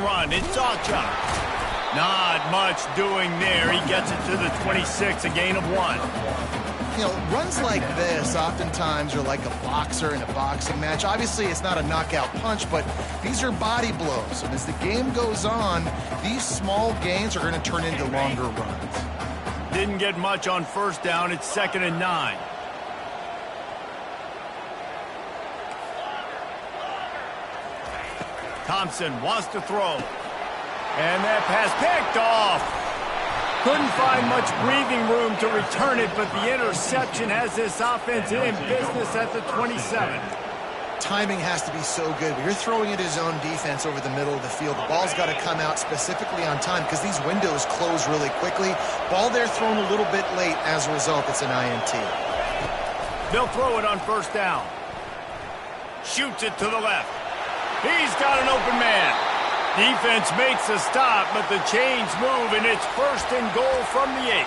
run. It's Sawchuk. Not much doing there. He gets it to the 26, a gain of 1. You know, runs like this oftentimes are like a boxer in a boxing match. Obviously, it's not a knockout punch, but these are body blows. And as the game goes on, these small gains are going to turn into longer runs. Didn't get much on first down. It's 2nd and 9. Thompson wants to throw. And that pass picked off. Couldn't find much breathing room to return it, but the interception has this offense in business at the 27. Timing has to be so good. When you're throwing it his own defense over the middle of the field, the ball's got to come out specifically on time because these windows close really quickly. Ball there thrown a little bit late. As a result, it's an INT. They'll throw it on first down. Shoots it to the left. He's got an open man. Defense makes a stop, but the chains move, and it's 1st and goal from the 8.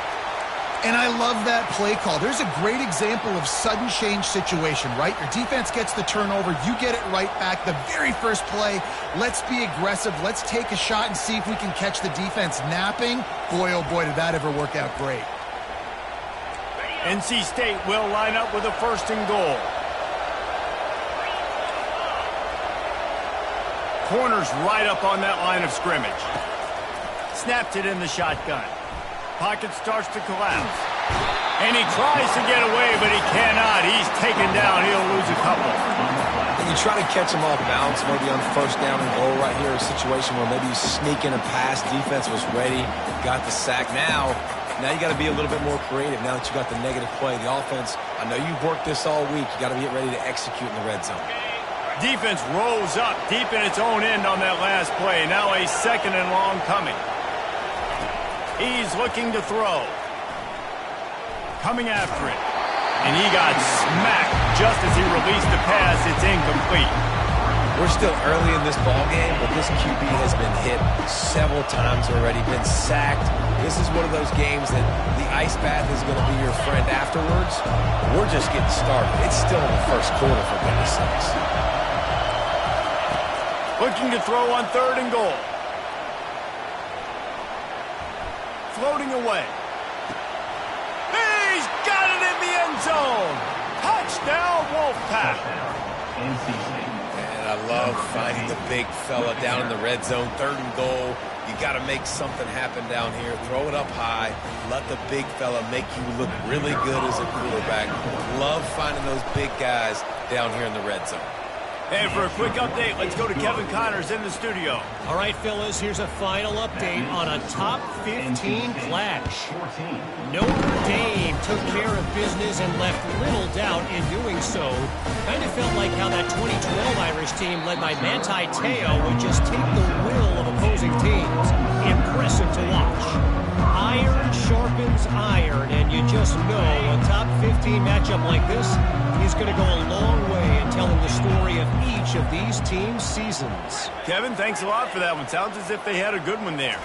And I love that play call. There's a great example of sudden change situation, right? Your defense gets the turnover. You get it right back. The very first play, let's be aggressive. Let's take a shot and see if we can catch the defense napping. Boy, oh boy, did that ever work out great. NC State will line up with a 1st and goal. Corner's right up on that line of scrimmage. Snapped it in the shotgun. Pocket starts to collapse. And he tries to get away, but he cannot. He's taken down. He'll lose a couple. And you try to catch him off balance, maybe on 1st down and goal right here, a situation where maybe you sneak in a pass. Defense was ready, got the sack. Now you got to be a little bit more creative now that you got the negative play. The offense, I know you've worked this all week. You got to get ready to execute in the red zone. Defense rolls up deep in its own end on that last play. Now a 2nd and long coming. He's looking to throw. Coming after it. And he got smacked just as he released the pass. It's incomplete. We're still early in this ball game, but this QB has been hit several times already, been sacked. This is one of those games that the ice bath is going to be your friend afterwards. We're just getting started. It's still in the 1st quarter, for goodness sakes. Looking to throw on 3rd and goal. Floating away. He's got it in the end zone. Touchdown, Wolfpack. And I love finding the big fella down in the red zone. 3rd and goal. You got to make something happen down here. Throw it up high. Let the big fella make you look really good as a quarterback. Love finding those big guys down here in the red zone. And for a quick update, let's go to Kevin Connors in the studio. All right, fellas, here's a final update on a top 15 clash. Notre Dame took care of business and left little doubt in doing so. Kind of felt like how that 2012 Irish team led by Manti Te'o would just take the will of opposing teams. Impressive to watch. Iron sharpens iron, and you just know a top 15 matchup like this is going to go a long way in telling the story of each of these teams' seasons. Kevin, thanks a lot for that one. Sounds as if they had a good one there.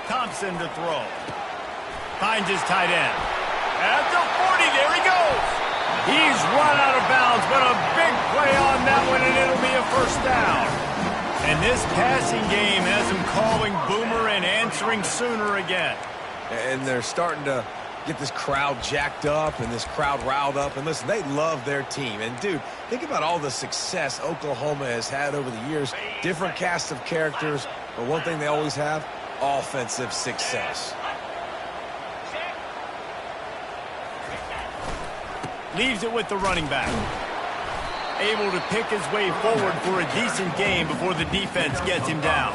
Thompson to throw. Finds his tight end. At the 40, there he goes. He's run out of bounds, but a big play on that one, and it'll be a 1st down. And this passing game has him calling Boomer and answering Sooner again. And they're starting to get this crowd jacked up and this crowd riled up. And listen, they love their team. And, dude, think about all the success Oklahoma has had over the years. Different cast of characters, but one thing they always have, offensive success. Leaves it with the running back. Able to pick his way forward for a decent game before the defense gets him down.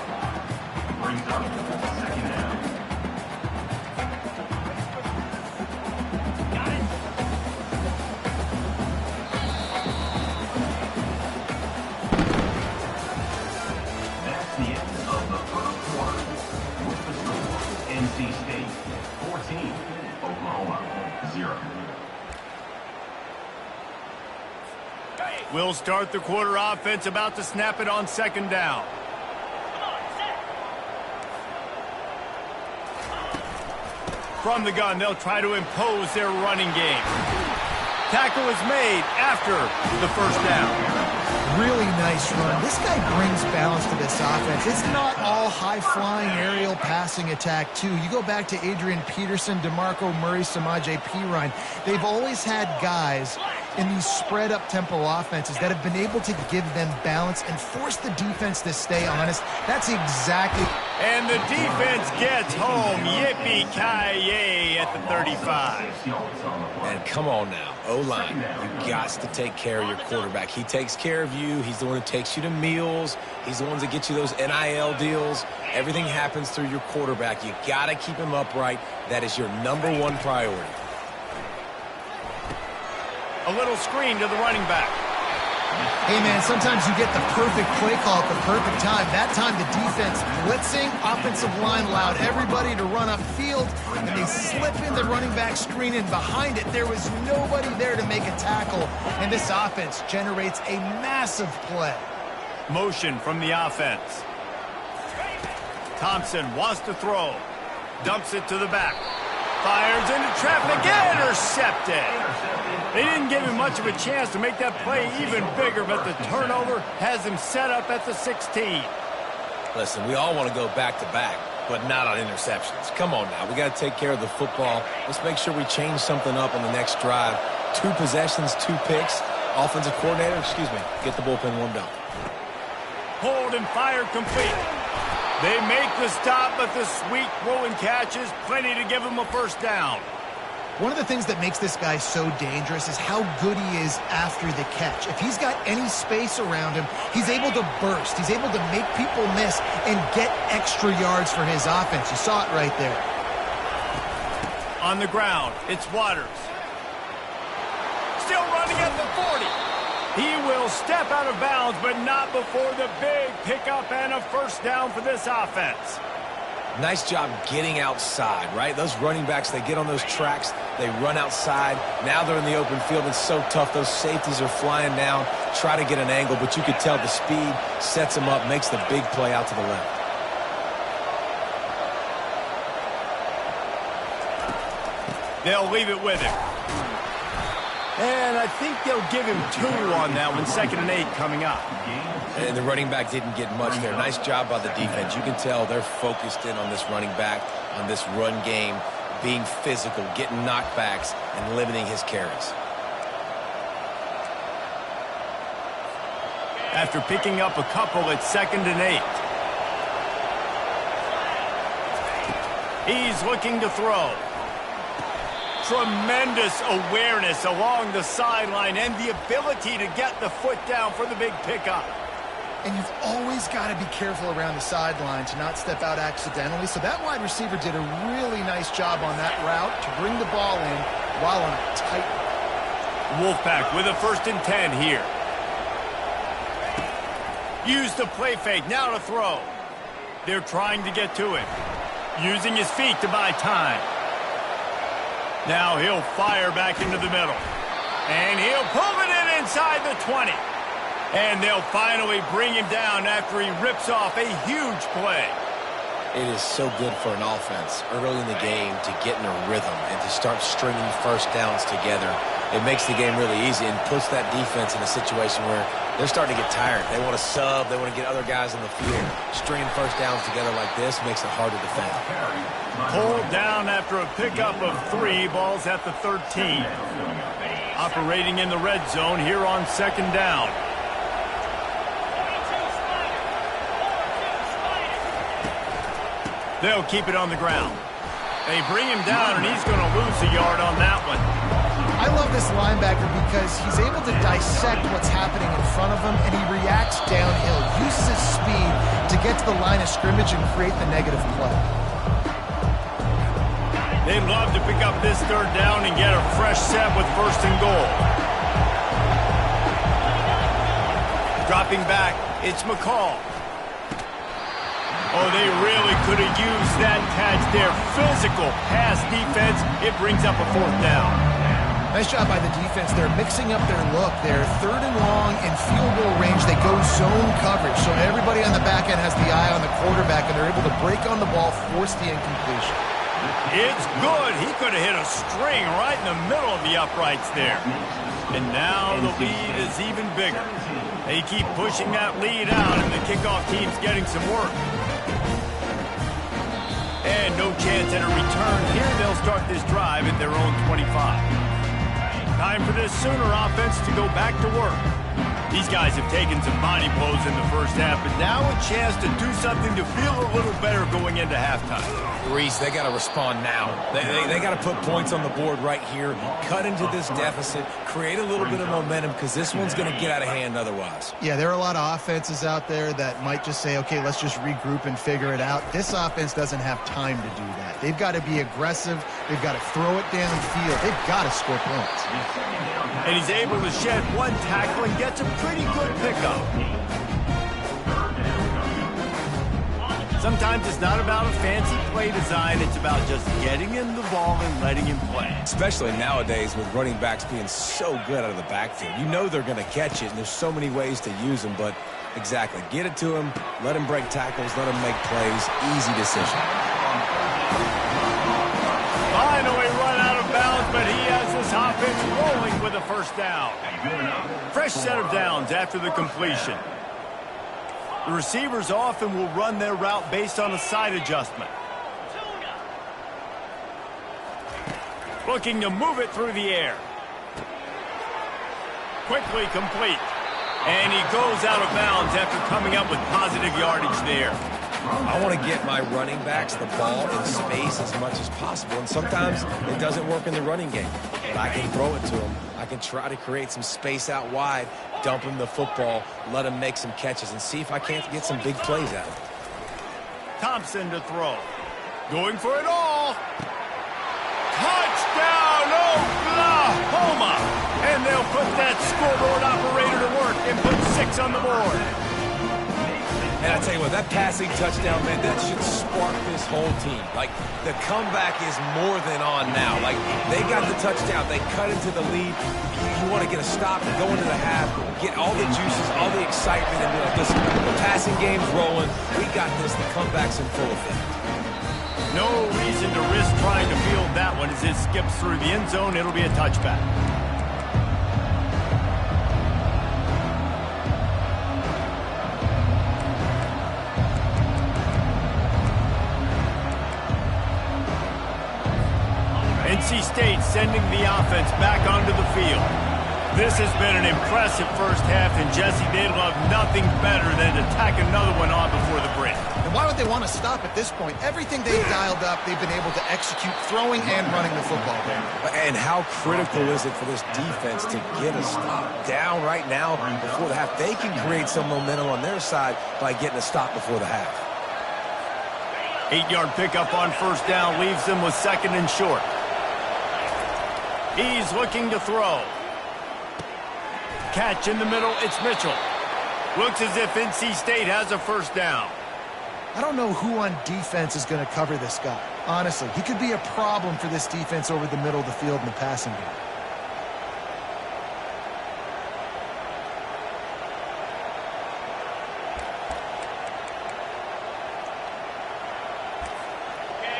That's the end of the 1st quarter. With the score, NC State 14, Oklahoma 0. We'll start the quarter offense, about to snap it on 2nd down. From the gun, they'll try to impose their running game. Tackle is made after the 1st down. Really nice run. This guy brings balance to this offense. It's not all high-flying aerial passing attack, too. You go back to Adrian Peterson, DeMarco Murray, Samaje Perine. They've always had guys in these spread-up tempo offenses that have been able to give them balance and force the defense to stay honest. That's exactly... And the defense gets home. Yippee-ki-yay at the 35. And come on now, O-line, you got to take care of your quarterback. He takes care of you. He's the one who takes you to meals. He's the one that gets you those NIL deals. Everything happens through your quarterback. You got to keep him upright. That is your #1 priority. A little screen to the running back. Hey, man, sometimes you get the perfect play call at the perfect time. That time the defense blitzing, offensive line allowed everybody to run upfield, and they slip in the running back screen, and behind it there was nobody there to make a tackle, and this offense generates a massive play. Motion from the offense. Thompson wants to throw. Dumps it to the back. Fires into traffic. Intercepted. They didn't give him much of a chance to make that play even bigger, but the turnover has him set up at the 16. Listen, we all want to go back-to-back, but not on interceptions. Come on now. We got to take care of the football. Let's make sure we change something up on the next drive. 2 possessions, 2 picks. Offensive coordinator, get the bullpen warmed up. Hold and fire complete. They make the stop, but the sweet throw and catch is plenty to give him a first down. One of the things that makes this guy so dangerous is how good he is after the catch. If he's got any space around him, he's able to burst. He's able to make people miss and get extra yards for his offense. You saw it right there. On the ground, it's Waters. Still running at the 40. He will step out of bounds, but not before the big pickup and a first down for this offense. Nice job getting outside, right? Those running backs, they get on those tracks, they run outside. Now they're in the open field. It's so tough. Those safeties are flying down, try to get an angle, but you could tell the speed sets them up, makes the big play out to the left. They'll leave it with him. And I think they'll give him 2 on that one. 2nd and 8 coming up. And the running back didn't get much there. Nice job by the defense. You can tell they're focused in on this running back, on this run game, being physical, getting knockbacks, and limiting his carries. After picking up a couple, it's 2nd and 8. He's looking to throw. Tremendous awareness along the sideline and the ability to get the foot down for the big pickup. And you've always got to be careful around the sideline to not step out accidentally. So that wide receiver did a really nice job on that route to bring the ball in while on a tight. Wolfpack with a 1st and 10 here. Use the play fake, now to throw. They're trying to get to it. Using his feet to buy time. Now he'll fire back into the middle. And he'll pull it in inside the 20. And they'll finally bring him down after he rips off a huge play. It is so good for an offense early in the game to get in a rhythm and to start stringing first downs together. It makes the game really easy and puts that defense in a situation where they're starting to get tired. They want to sub. They want to get other guys on the field. Stringing first downs together like this makes it hard to defend. Pulled down after a pickup of 3. Balls at the 13. Operating in the red zone here on 2nd down. They'll keep it on the ground. They bring him down, and he's going to lose a yard on that one. I love this linebacker because he's able to dissect what's happening in front of him, and he reacts downhill, uses his speed to get to the line of scrimmage and create the negative play. They'd love to pick up this 3rd down and get a fresh set with 1st and goal. Dropping back, it's McCall. Oh, they really could have used that catch there. Physical pass defense. It brings up a 4th down. Nice job by the defense. They're mixing up their look. They're 3rd and long in field goal range. They go zone coverage. So everybody on the back end has the eye on the quarterback, and they're able to break on the ball, force the incompletion. It's good. He could have hit a string right in the middle of the uprights there. And now the lead is even bigger. They keep pushing that lead out, and the kickoff team's getting some work. And no chance at a return here. They'll start this drive at their own 25. Time for this Sooner offense to go back to work. These guys have taken some body blows in the first half, but now a chance to do something to feel a little better going into halftime. Reese, they got to respond now. They got to put points on the board right here, cut into this deficit, create a little bit of momentum, because this one's going to get out of hand otherwise. Yeah, there are a lot of offenses out there that might just say, okay, let's just regroup and figure it out. This offense doesn't have time to do that. They've got to be aggressive. They've got to throw it downfield. They've got to score points. And he's able to shed one tackle and gets a pretty good pickup. Sometimes it's not about a fancy play design. It's about just getting him the ball and letting him play. Especially nowadays with running backs being so good out of the backfield. You know they're going to catch it, and there's so many ways to use them, but exactly. Get it to him, let him break tackles, let him make plays. Easy decision. Finally run out of bounds, but he has this offense rolling with a first down. Fresh set of downs after the completion. The receivers often will run their route based on a side adjustment. Looking to move it through the air. Quickly complete. And he goes out of bounds after coming up with positive yardage there. I want to get my running backs the ball in space as much as possible, and sometimes it doesn't work in the running game. But I can throw it to them. I can try to create some space out wide, dump him the football, let him make some catches, and see if I can't get some big plays out of it. Thompson to throw. Going for it all. Touchdown, Oklahoma! And they'll put that scoreboard operator to work and put 6 on the board. And I tell you what, that passing touchdown, man, that should spark this whole team. Like, the comeback is more than on now. Like, they got the touchdown. They cut into the lead. You want to get a stop and go into the half, get all the juices, all the excitement, and be like, listen, the passing game's rolling. We got this. The comeback's in full effect. No reason to risk trying to field that one as it skips through the end zone. It'll be a touchback. NC State sending the offense back onto the field. This has been an impressive first half, and Jesse, they'd love nothing better than to tack another one on before the break. And why would they want to stop at this point? Everything they've dialed up, they've been able to execute throwing and running the football there. And how critical is it for this defense to get a stop down right now before the half? They can create some momentum on their side by getting a stop before the half. 8-yard pickup on first down leaves them with 2nd and short. He's looking to throw. Catch in the middle, it's Mitchell. Looks as if NC State has a first down. I don't know who on defense is going to cover this guy. Honestly, he could be a problem for this defense over the middle of the field in the passing game.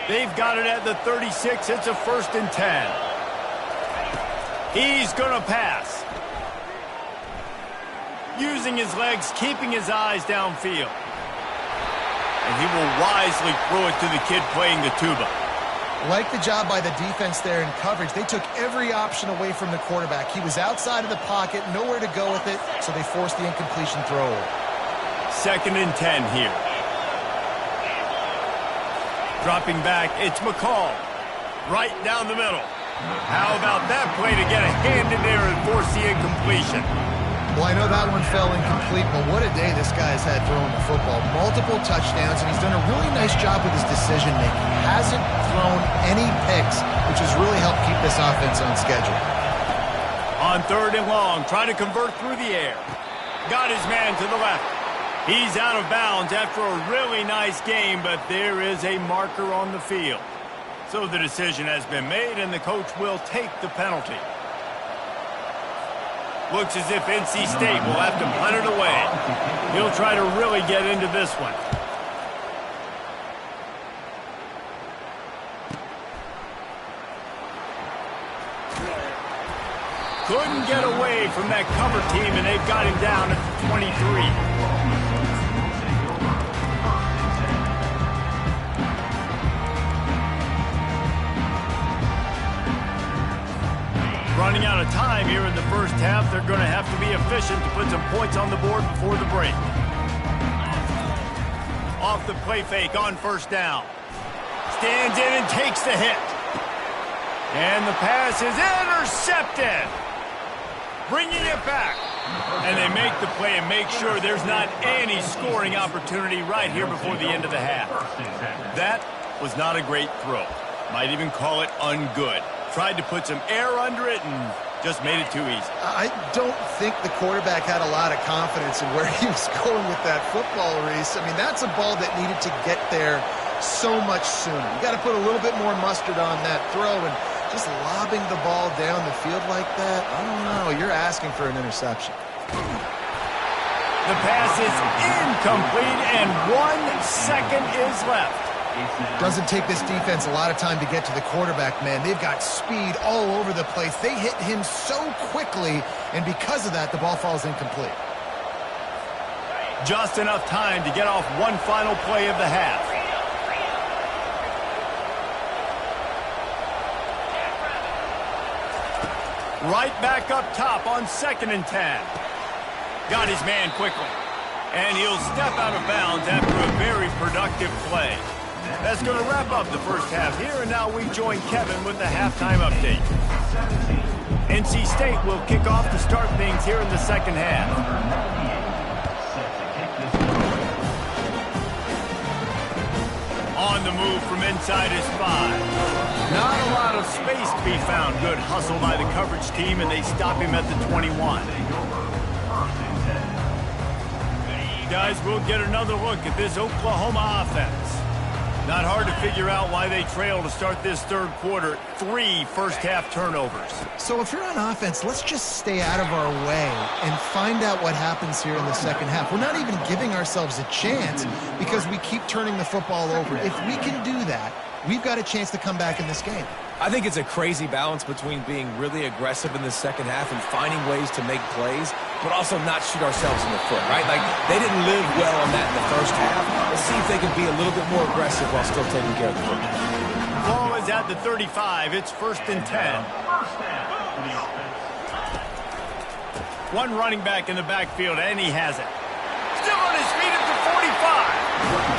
They've got it at the 36. It's a 1st and 10. He's going to pass. Using his legs, keeping his eyes downfield. And he will wisely throw it to the kid playing the tuba. Like the job by the defense there in coverage. They took every option away from the quarterback. He was outside of the pocket, nowhere to go with it, so they forced the incompletion throw. 2nd and 10 here. Dropping back, it's McCall. Right down the middle. How about that play to get a hand in there and force the incompletion? Well, I know that one fell incomplete, but what a day this guy has had throwing the football. Multiple touchdowns, and he's done a really nice job with his decision-making. Hasn't thrown any picks, which has really helped keep this offense on schedule. On 3rd and long, trying to convert through the air. Got his man to the left. He's out of bounds after a really nice game, but there is a marker on the field. So the decision has been made, and the coach will take the penalty. Looks as if NC State will have to punt it away. He'll try to really get into this one. Couldn't get away from that cover team, and they've got him down at the 23. Running out of time here in the first half. They're going to have to be efficient to put some points on the board before the break. Off the play fake on first down. Stands in and takes the hit. And the pass is intercepted. Bringing it back. And they make the play and make sure there's not any scoring opportunity right here before the end of the half. That was not a great throw. Might even call it ungood. Tried to put some air under it and just made it too easy. I don't think the quarterback had a lot of confidence in where he was going with that football, Reese. I mean, that's a ball that needed to get there so much sooner. You got to put a little bit more mustard on that throw, and just lobbing the ball down the field like that, I don't know. You're asking for an interception. The pass is incomplete, and 1 second is left. Doesn't take this defense a lot of time to get to the quarterback, man. They've got speed all over the place. They hit him so quickly, and because of that, the ball falls incomplete. Just enough time to get off one final play of the half. Right back up top on 2nd and 10. Got his man quickly. And he'll step out of bounds after a very productive play. That's going to wrap up the first half here, and now we join Kevin with the halftime update. NC State will kick off to start things here in the second half. On the move from inside his 5. Not a lot of space to be found. Good hustle by the coverage team, and they stop him at the 21. Guys, we'll get another look at this Oklahoma offense. Not hard to figure out why they trail to start this third quarter. 3 first-half turnovers. So if you're on offense, let's just stay out of our way and find out what happens here in the second half. We're not even giving ourselves a chance because we keep turning the football over. If we can do that, we've got a chance to come back in this game. I think it's a crazy balance between being really aggressive in the second half and finding ways to make plays, but also not shoot ourselves in the foot, right? Like, they didn't live well on that in the first half. Let's see if they can be a little bit more aggressive while still taking care of the football. Ball is at the 35. It's 1st and 10. One running back in the backfield, and he has it. Still on his feet at the 45.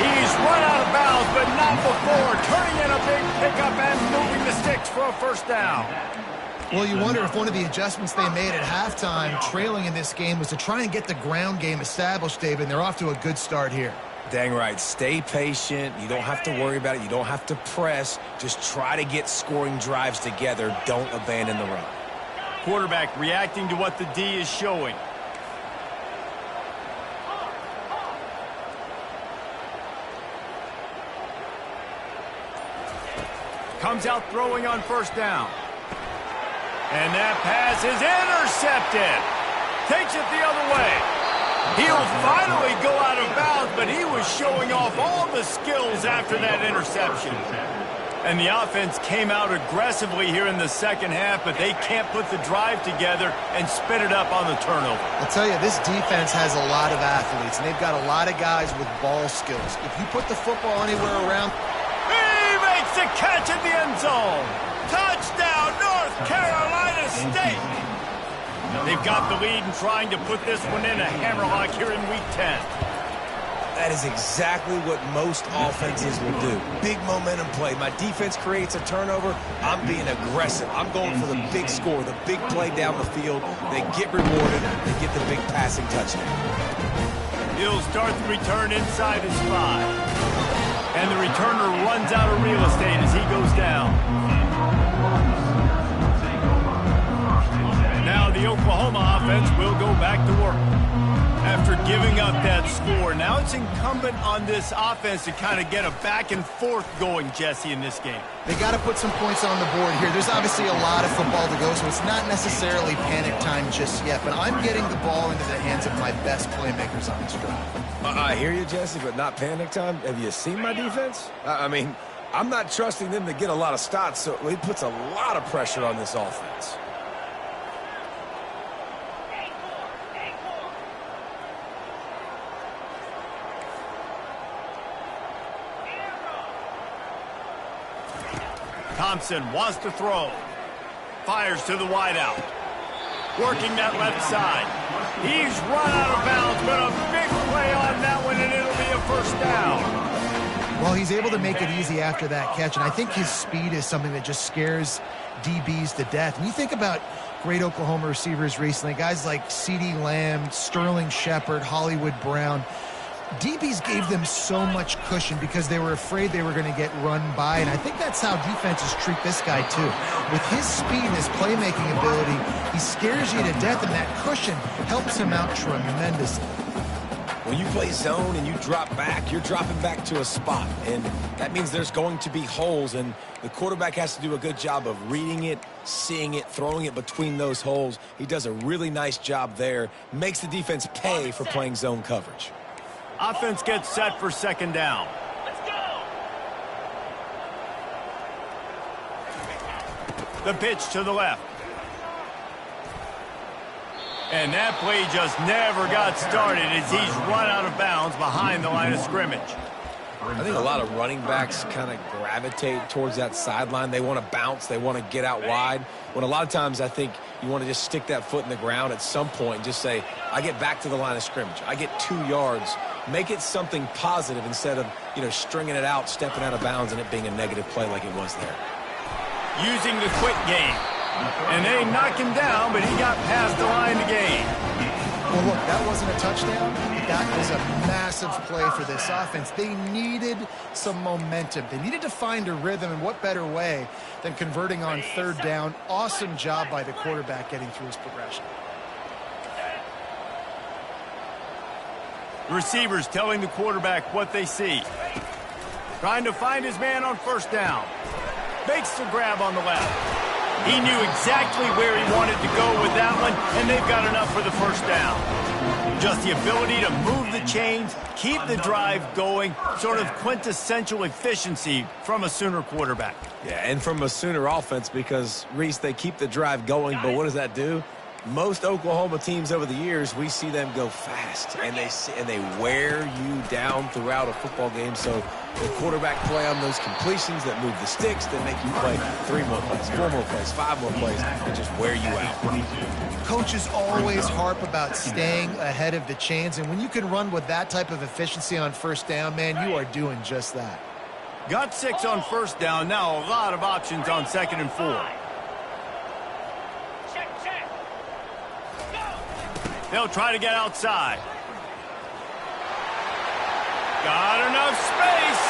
He's run out of bounds, but not before. Turning in a big pickup and moving the sticks for a first down. Well, you wonder if one of the adjustments they made at halftime, trailing in this game, was to try and get the ground game established, David, and they're off to a good start here. Dang right. Stay patient. You don't have to worry about it. You don't have to press. Just try to get scoring drives together. Don't abandon the run. Quarterback reacting to what the D is showing. Comes out throwing on first down. And that pass is intercepted. Takes it the other way. He'll finally go out of bounds, but he was showing off all the skills after that interception. And the offense came out aggressively here in the second half, but they can't put the drive together and spit it up on the turnover. I'll tell you, this defense has a lot of athletes, and they've got a lot of guys with ball skills. If you put the football anywhere around... He makes the catch in the end zone. Touchdown, North Carolina State. They've got the lead and trying to put this one in a hammerlock here in Week 10. That is exactly what most offenses will do. Big momentum play. My defense creates a turnover. I'm being aggressive. I'm going for the big score, the big play down the field. They get rewarded. They get the big passing touchdown. He'll start the return inside his 5. And the returner runs out of real estate as he goes down. Now the Oklahoma offense will go back to work. After giving up that score, now it's incumbent on this offense to kind of get a back and forth going, Jesse, in this game. They got to put some points on the board here. There's obviously a lot of football to go, so it's not necessarily panic time just yet, but I'm getting the ball into the hands of my best playmakers on this drive. I hear you, Jesse, but not panic time. Have you seen my defense? I mean, I'm not trusting them to get a lot of stops, so it puts a lot of pressure on this offense. Thompson wants to throw. Fires to the wideout. Working that left side. He's run out of bounds, but a big play on that one, and it'll be a first down. Well, he's able to make it easy after that catch, and I think his speed is something that just scares DBs to death. And you think about great Oklahoma receivers recently, guys like CeeDee Lamb, Sterling Shepard, Hollywood Brown. DBs gave them so much cushion because they were afraid they were going to get run by, and I think that's how defenses treat this guy too. With his speed and his playmaking ability, he scares you to death, and that cushion helps him out tremendously. When you play zone and you drop back, you're dropping back to a spot, and that means there's going to be holes, and the quarterback has to do a good job of reading it, seeing it, throwing it between those holes. He does a really nice job there, makes the defense pay for playing zone coverage. Offense gets set for second down. Let's go. The pitch to the left. And that play just never got started as he's run out of bounds behind the line of scrimmage. I think a lot of running backs kind of gravitate towards that sideline. They want to bounce. They want to get out wide. When a lot of times I think you want to just stick that foot in the ground at some point and just say, I get back to the line of scrimmage. I get 2 yards. Make it something positive instead of, stringing it out, stepping out of bounds, and it being a negative play like it was there. Using the quick game. And they knock him down, but he got past the line to gain. Well, look, that wasn't a touchdown. That was a massive play for this offense. They needed some momentum. They needed to find a rhythm, and what better way than converting on third down. Awesome job by the quarterback getting through his progression. Receivers telling the quarterback what they see. Trying to find his man on first down. Makes the grab on the left. He knew exactly where he wanted to go with that one, and they've got enough for the first down. Just the ability to move the chains, keep the drive going, sort of quintessential efficiency from a Sooner quarterback. Yeah, and from a Sooner offense because, Reese, they keep the drive going, but what does that do? Most Oklahoma teams over the years, we see them go fast, and they wear you down throughout a football game. So the quarterback play on those completions that move the sticks, that make you play 3 more plays, 4 more plays, 5 more plays, and just wear you out. Coaches always harp about staying ahead of the chains, and when you can run with that type of efficiency on first down, man, you are doing just that. Got 6 on first down. Now a lot of options on 2nd and 4. They'll try to get outside. Got enough space.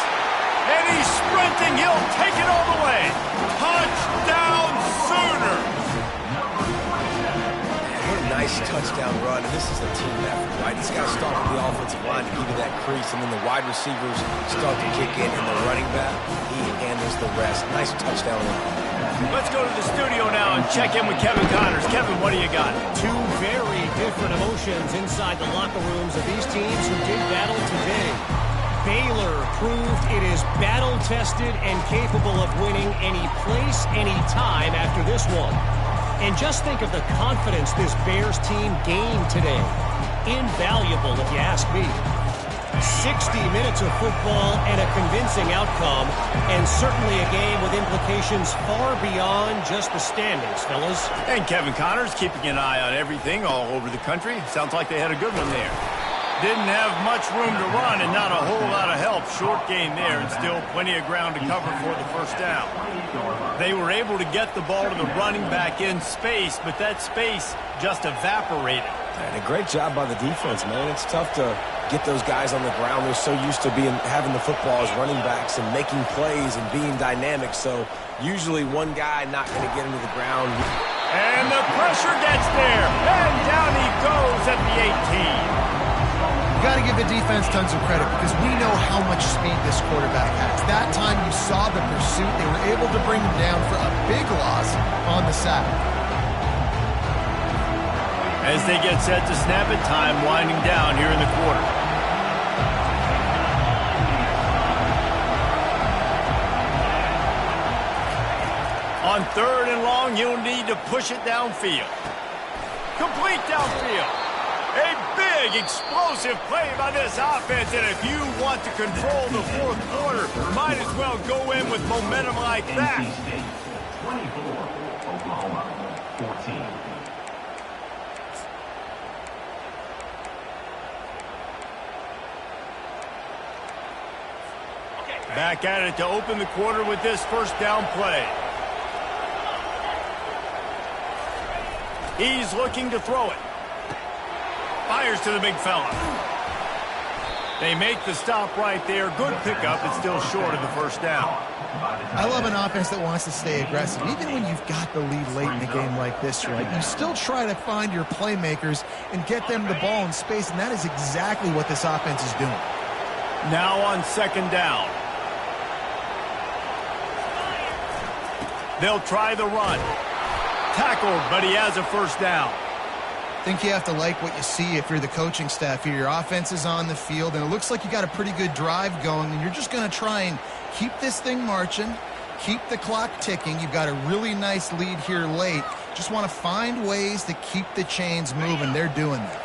And he's sprinting. He'll take it all the way. Touchdown, Sooners. What a nice touchdown run. And this is a team effort, right? It's got to start with the offensive line to give you that crease. And then the wide receivers start to kick in. And the running back, he handles the rest. Nice touchdown run. Let's go to the studio now and check in with Kevin Connors. Kevin, what do you got? 2 very different emotions inside the locker rooms of these teams who did battle today. Baylor proved it is battle-tested and capable of winning any place, any time after this one. And just think of the confidence this Bears team gained today. Invaluable, if you ask me. 60 minutes of football and a convincing outcome, and certainly a game with implications far beyond just the standings, fellas. And Kevin Connors keeping an eye on everything all over the country. Sounds like they had a good one there. Didn't have much room to run and not a whole lot of help. Short gain there and still plenty of ground to cover for the first down. They were able to get the ball to the running back in space, but that space just evaporated. And a great job by the defense, man. It's tough to get those guys on the ground. They're so used to having the football as running backs and making plays and being dynamic. So usually one guy not going to get into the ground. And the pressure gets there. And down he goes at the 18. You got to give the defense tons of credit because we know how much speed this quarterback has. That time you saw the pursuit. They were able to bring him down for a big loss on the sack. As they get set to snap it, time winding down here in the quarter. On 3rd and long, you'll need to push it downfield. Complete downfield. A big, explosive play by this offense, and if you want to control the fourth quarter, might as well go in with momentum like that. NC State 24, Oklahoma 14. Back at it to open the quarter with this first down play. He's looking to throw it. Fires to the big fella. They make the stop right there. Good pickup. It's still short of the first down. I love an offense that wants to stay aggressive. Even when you've got the lead late in a game like this, right, you still try to find your playmakers and get them the ball in space, and that is exactly what this offense is doing. Now on second down. They'll try the run. Tackled, but he has a first down. I think you have to like what you see if you're the coaching staff here. Your offense is on the field, and it looks like you got a pretty good drive going, and you're just going to try and keep this thing marching, keep the clock ticking. You've got a really nice lead here late. Just want to find ways to keep the chains moving. They're doing that.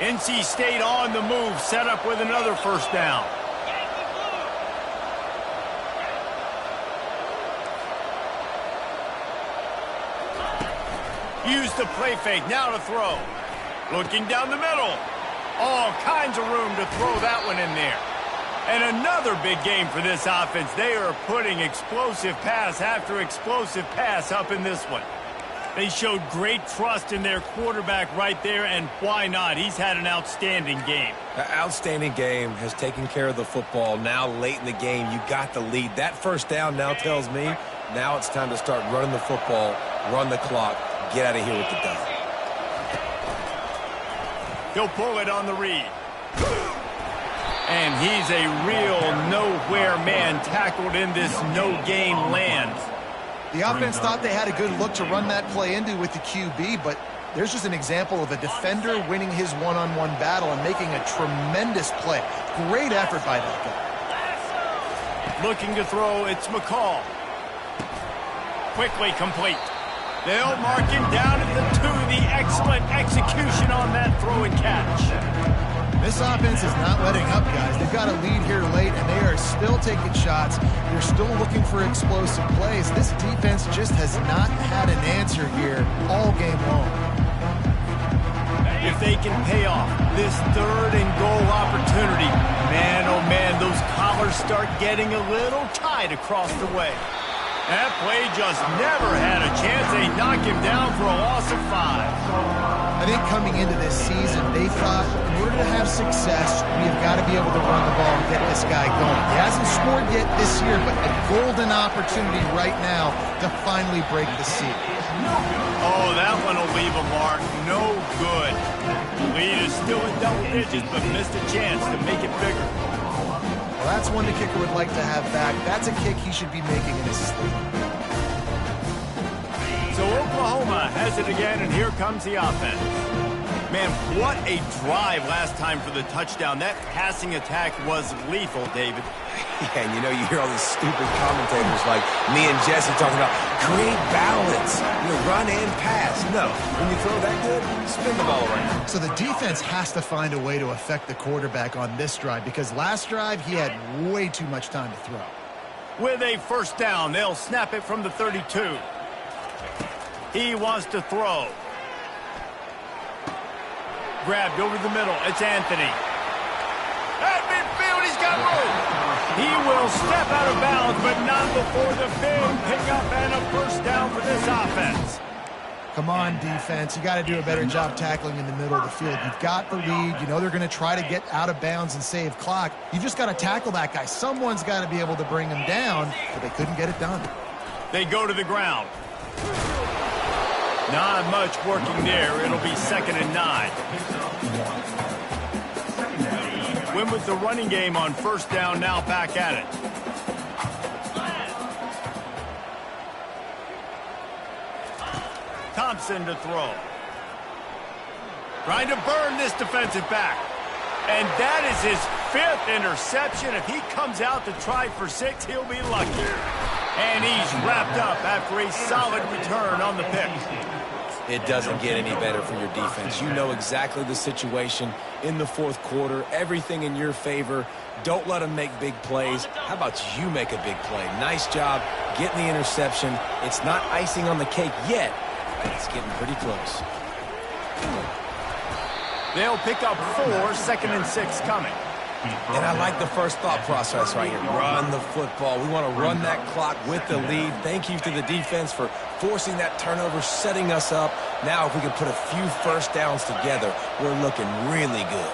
NC State on the move, set up with another first down. Use the play fake, now to throw. Looking down the middle. All kinds of room to throw that one in there. And another big game for this offense. They are putting explosive pass after explosive pass up in this one. They showed great trust in their quarterback right there, and why not? He's had an outstanding game. An outstanding game, has taken care of the football. Now late in the game, you got the lead. That first down now tells me now it's time to start running the football, run the clock, get out of here with the dub. He'll pull it on the read. And he's a real nowhere man, tackled in this no-gain land. The offense thought they had a good look to run that play into with the QB, but there's just an example of a defender winning his one-on-one battle and making a tremendous play. Great effort by that guy. Looking to throw, it's McCall. Quickly complete. They'll mark him down at the 2. The excellent execution on that throw and catch. This offense is not letting up, guys. They've got a lead here late, and they are still taking shots. They're still looking for explosive plays. This defense just has not had an answer here all game long. If they can pay off this 3rd and goal opportunity, man, oh man, those collars start getting a little tight across the way. That play just never had a chance. They knock him down for a loss of 5. I think coming into this season, they thought in order to have success, we have got to be able to run the ball and get this guy going. He hasn't scored yet this year, but a golden opportunity right now to finally break the seal. Oh, that one will leave a mark. No good. Lead is still in double digits, but missed a chance to make it bigger. Well, that's one the kicker would like to have back. That's a kick he should be making in his sleep. So Oklahoma has it again, and here comes the offense. Man, what a drive last time for the touchdown. That passing attack was lethal, David. Yeah, and you know, you hear all these stupid commentators like me and Jesse talking about create balance, run and pass. No, when you throw that good, spin the ball around. So the defense has to find a way to affect the quarterback on this drive, because last drive he had way too much time to throw. With a first down, they'll snap it from the 32. He wants to throw. Grabbed over the middle. It's Anthony. At midfield, he's got room. He will step out of bounds, but not before the big pickup and a first down for this offense. Come on, defense. You got to do a better job tackling in the middle of the field. You've got the lead. You know they're going to try to get out of bounds and save clock. You just got to tackle that guy. Someone's got to be able to bring him down, but they couldn't get it done. They go to the ground. Not much working there. It'll be 2nd and 9. Win with the running game on first down, now back at it. Thompson to throw. Trying to burn this defensive back. And that is his 5th interception. If he comes out to try for 6, he'll be lucky. And he's wrapped up after a solid return on the pick. It doesn't get any better for your defense. You know exactly the situation in the fourth quarter, everything in your favor. Don't let them make big plays. How about you make a big play? Nice job getting the interception. It's not icing on the cake yet, but it's getting pretty close. They'll pick up 4, 2nd and 6 coming. And I like the first thought process right here. Run the football. We want to run that clock with the lead. Thank you to the defense for forcing that turnover, setting us up. Now if we can put a few first downs together, we're looking really good.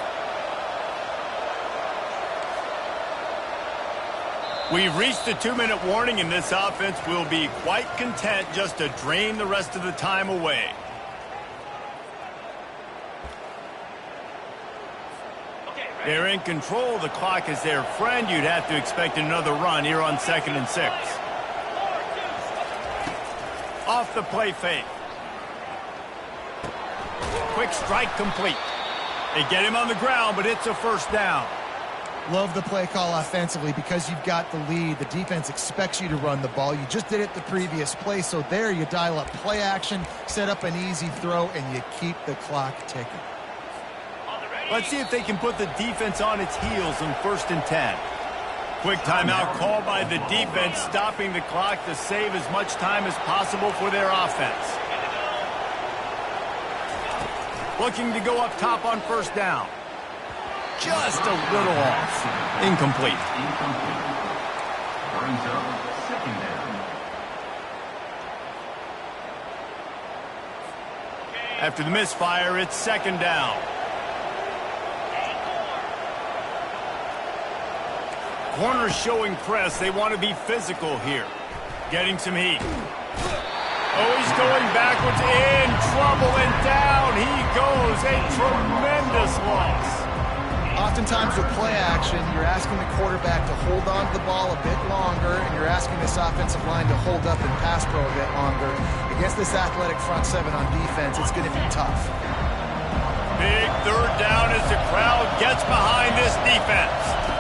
We've reached the 2-minute warning, and this offense will be quite content just to drain the rest of the time away. They're in control. The clock is their friend. You'd have to expect another run here on 2nd and 6. Off the play fake. Quick strike complete. They get him on the ground, but it's a first down. Love the play call offensively because you've got the lead. The defense expects you to run the ball. You just did it the previous play, so there you dial up play action, set up an easy throw, and you keep the clock ticking. Let's see if they can put the defense on its heels on 1st and 10. Quick timeout called by the defense, stopping the clock to save as much time as possible for their offense. Looking to go up top on 1st down. Just a little off. Incomplete. Brings up 2nd down. After the misfire, it's 2nd down. Corners showing press. They want to be physical here. Getting some heat. Oh, he's going backwards, in trouble, and down he goes. A tremendous loss. Oftentimes with play action, you're asking the quarterback to hold on to the ball a bit longer, and you're asking this offensive line to hold up and pass pro a bit longer. Against this athletic front seven on defense, it's going to be tough. Big 3rd down as the crowd gets behind this defense.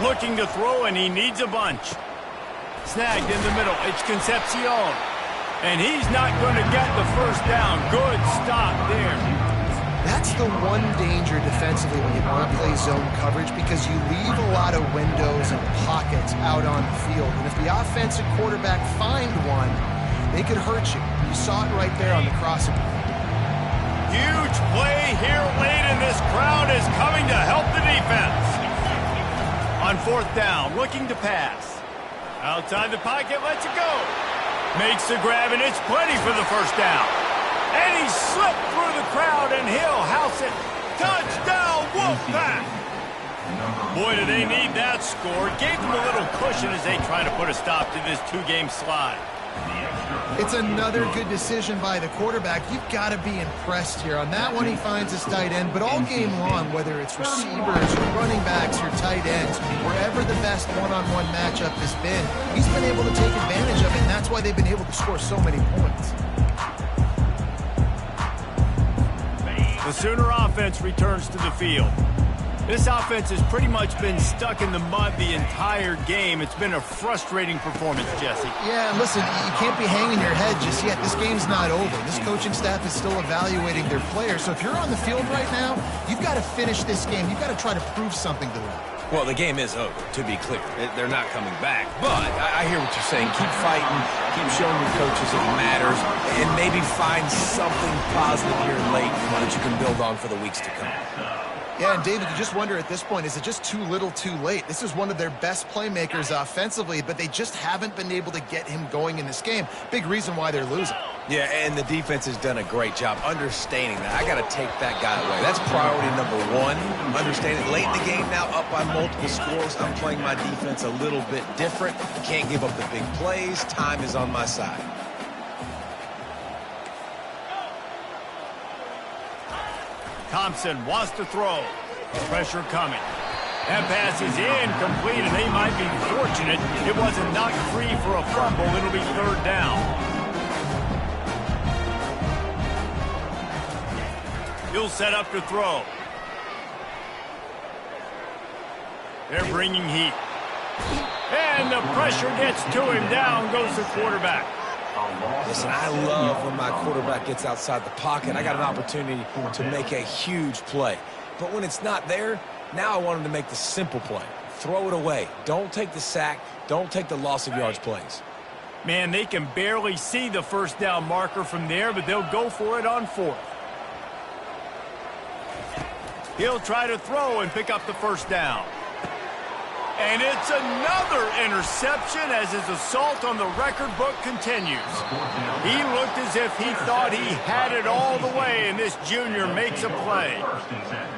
Looking to throw, and he needs a bunch. Snagged in the middle. It's Concepcion. And he's not going to get the first down. Good stop there. That's the one danger defensively when you want to play zone coverage, because you leave a lot of windows and pockets out on the field. And if the offensive quarterback find one, they could hurt you. You saw it right there on the crossing. Huge play here late, and this crowd is coming to help the defense. On 4th down, looking to pass. Outside the pocket, lets it go. Makes the grab, and it's plenty for the first down. And he slipped through the crowd, and he'll house it. Touchdown, Wolfpack! Boy, do they need that score. Gave them a little cushion as they try to put a stop to this 2-game slide. It's another good decision by the quarterback. You've got to be impressed here. On that one, he finds his tight end, but all game long, whether it's receivers or running backs or tight ends, wherever the best one-on-one matchup has been, he's been able to take advantage of it, and that's why they've been able to score so many points. The Sooner offense returns to the field. This offense has pretty much been stuck in the mud the entire game. It's been a frustrating performance, Jesse. Yeah, and listen, you can't be hanging your head just yet. This game's not over. This coaching staff is still evaluating their players. So if you're on the field right now, you've got to finish this game. You've got to try to prove something to them. Well, the game is over, to be clear. They're not coming back. But I hear what you're saying. Keep fighting. Keep showing your coaches it matters. And maybe find something positive here late that you can build on for the weeks to come. Yeah, and David, you just wonder at this point, is it just too little too late? This is one of their best playmakers offensively, but they just haven't been able to get him going in this game. Big reason why they're losing. Yeah, and the defense has done a great job understanding that. I got to take that guy away. That's priority number one. Understanding late in the game now, up by multiple scores. I'm playing my defense a little bit different. Can't give up the big plays. Time is on my side. Thompson wants to throw. Pressure coming. That pass is incomplete, and they might be fortunate it wasn't knocked free for a fumble. It'll be 3rd down. He'll set up to throw. They're bringing heat. And the pressure gets to him. Down goes the quarterback. Listen, I love when my quarterback gets outside the pocket. I got an opportunity to make a huge play. But when it's not there, now I want him to make the simple play. Throw it away. Don't take the sack. Don't take the loss of yards plays. Man, they can barely see the first down marker from there, but they'll go for it on fourth. He'll try to throw and pick up the first down. And it's another interception as his assault on the record book continues. He looked as if he thought he had it all the way, and this junior makes a play.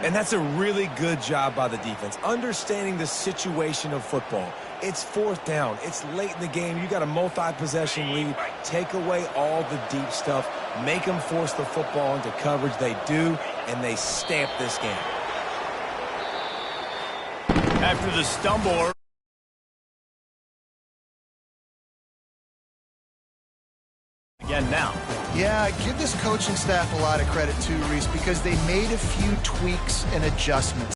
And that's a really good job by the defense, understanding the situation of football. It's fourth down. It's late in the game. You got a multi-possession lead. Take away all the deep stuff. Make them force the football into coverage. They do, and they stamp this game. After the stumble again now. Yeah, give this coaching staff a lot of credit too, Reese, because they made a few tweaks and adjustments.